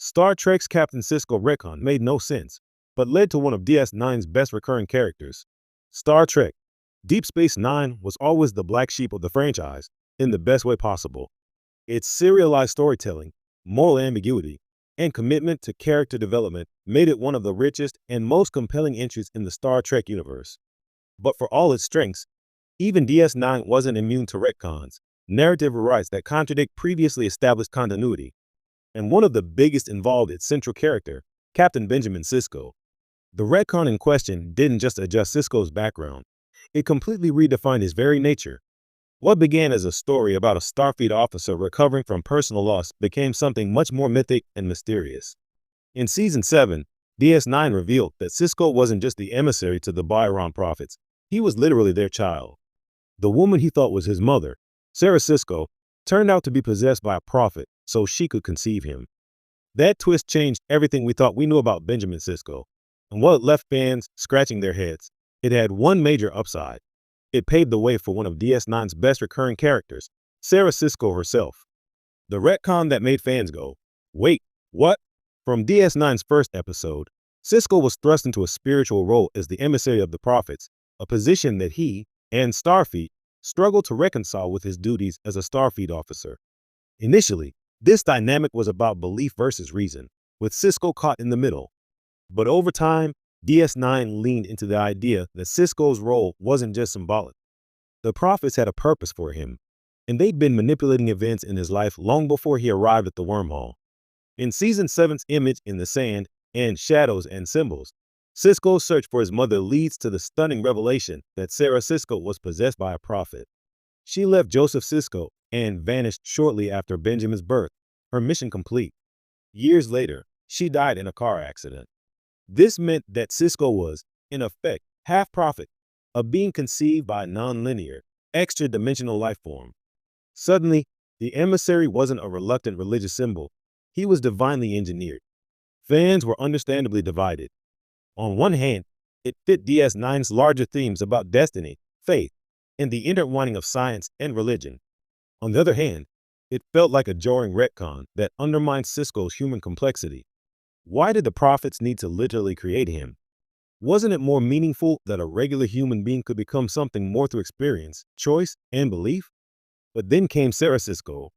Star Trek's Captain Sisko Retcon made no sense, but led to one of DS9's best recurring characters. Star Trek Deep Space Nine was always the black sheep of the franchise, in the best way possible. Its serialized storytelling, moral ambiguity, and commitment to character development made it one of the richest and most compelling entries in the Star Trek universe. But for all its strengths, even DS9 wasn't immune to retcons, narrative rewrites that contradict previously established continuity. And one of the biggest involved its central character, Captain Benjamin Sisko. The retcon in question didn't just adjust Sisko's background, it completely redefined his very nature. What began as a story about a Starfleet officer recovering from personal loss became something much more mythic and mysterious. In Season 7, DS9 revealed that Sisko wasn't just the emissary to the Byron prophets, he was literally their child. The woman he thought was his mother, Sarah Sisko, turned out to be possessed by a prophet so she could conceive him. That twist changed everything we thought we knew about Benjamin Sisko, and while it left fans scratching their heads, it had one major upside. It paved the way for one of DS9's best recurring characters, Sarah Sisko herself. The retcon that made fans go, "Wait, what?" From DS9's first episode, Sisko was thrust into a spiritual role as the emissary of the prophets, a position that he and Starfleet struggled to reconcile with his duties as a Starfleet officer. Initially, this dynamic was about belief versus reason, with Sisko caught in the middle. But over time, DS9 leaned into the idea that Sisko's role wasn't just symbolic. The prophets had a purpose for him, and they'd been manipulating events in his life long before he arrived at the wormhole. In Season 7's Image in the Sand and Shadows and Symbols, Sisko's search for his mother leads to the stunning revelation that Sarah Sisko was possessed by a prophet. She left Joseph Sisko and vanished shortly after Benjamin's birth, her mission complete. Years later, she died in a car accident. This meant that Sisko was, in effect, half prophet, a being conceived by a non-linear, extra-dimensional life form. Suddenly, the emissary wasn't a reluctant religious symbol, he was divinely engineered. Fans were understandably divided. On one hand, it fit DS9's larger themes about destiny, faith, and the intertwining of science and religion. On the other hand, it felt like a jarring retcon that undermined Sisko's human complexity. Why did the prophets need to literally create him? Wasn't it more meaningful that a regular human being could become something more through experience, choice, and belief? But then came Sarah Sisko.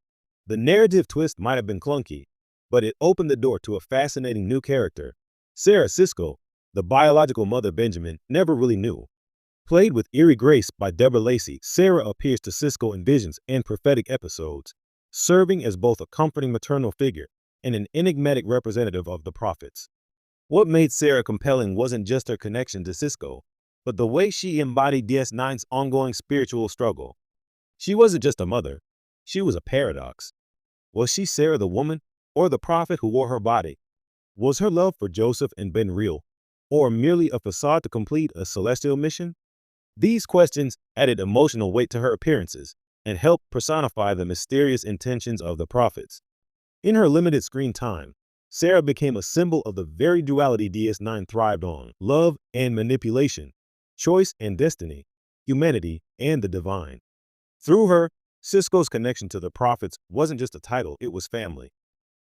The narrative twist might have been clunky, but it opened the door to a fascinating new character. Sarah Sisko, the biological mother Benjamin never really knew. Played with eerie grace by Deborah Lacey, Sarah appears to Sisko in visions and prophetic episodes, serving as both a comforting maternal figure and an enigmatic representative of the prophets. What made Sarah compelling wasn't just her connection to Sisko, but the way she embodied DS9's ongoing spiritual struggle. She wasn't just a mother, she was a paradox. Was she Sarah the woman, or the prophet who wore her body? Was her love for Joseph and Ben real, or merely a facade to complete a celestial mission? These questions added emotional weight to her appearances and helped personify the mysterious intentions of the prophets. In her limited screen time, Sarah became a symbol of the very duality DS9 thrived on: love and manipulation, choice and destiny, humanity and the divine. Through her, Sisko's connection to the prophets wasn't just a title, it was family.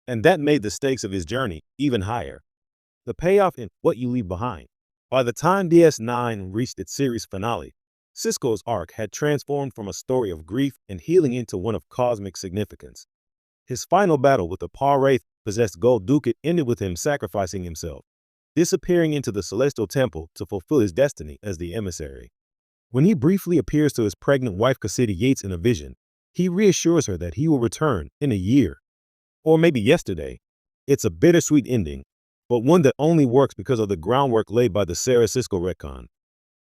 And that made the stakes of his journey even higher. The payoff in What You Leave Behind. By the time DS9 reached its series finale, Sisko's arc had transformed from a story of grief and healing into one of cosmic significance. His final battle with the Paw-Wraith-possessed Gold Ducat ended with him sacrificing himself, disappearing into the Celestial Temple to fulfill his destiny as the emissary. When he briefly appears to his pregnant wife Cassidy Yates in a vision, he reassures her that he will return in a year, or maybe yesterday. It's a bittersweet ending, but one that only works because of the groundwork laid by the Sarah Sisko retcon.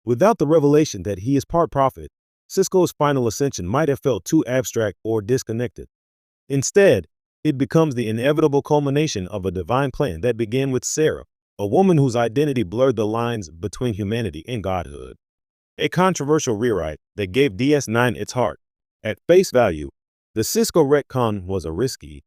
Without the revelation that he is part prophet, Sisko's final ascension might have felt too abstract or disconnected. Instead, it becomes the inevitable culmination of a divine plan that began with Sarah, a woman whose identity blurred the lines between humanity and godhood. A controversial rewrite that gave DS9 its heart. At face value, the Sisko retcon was a risky,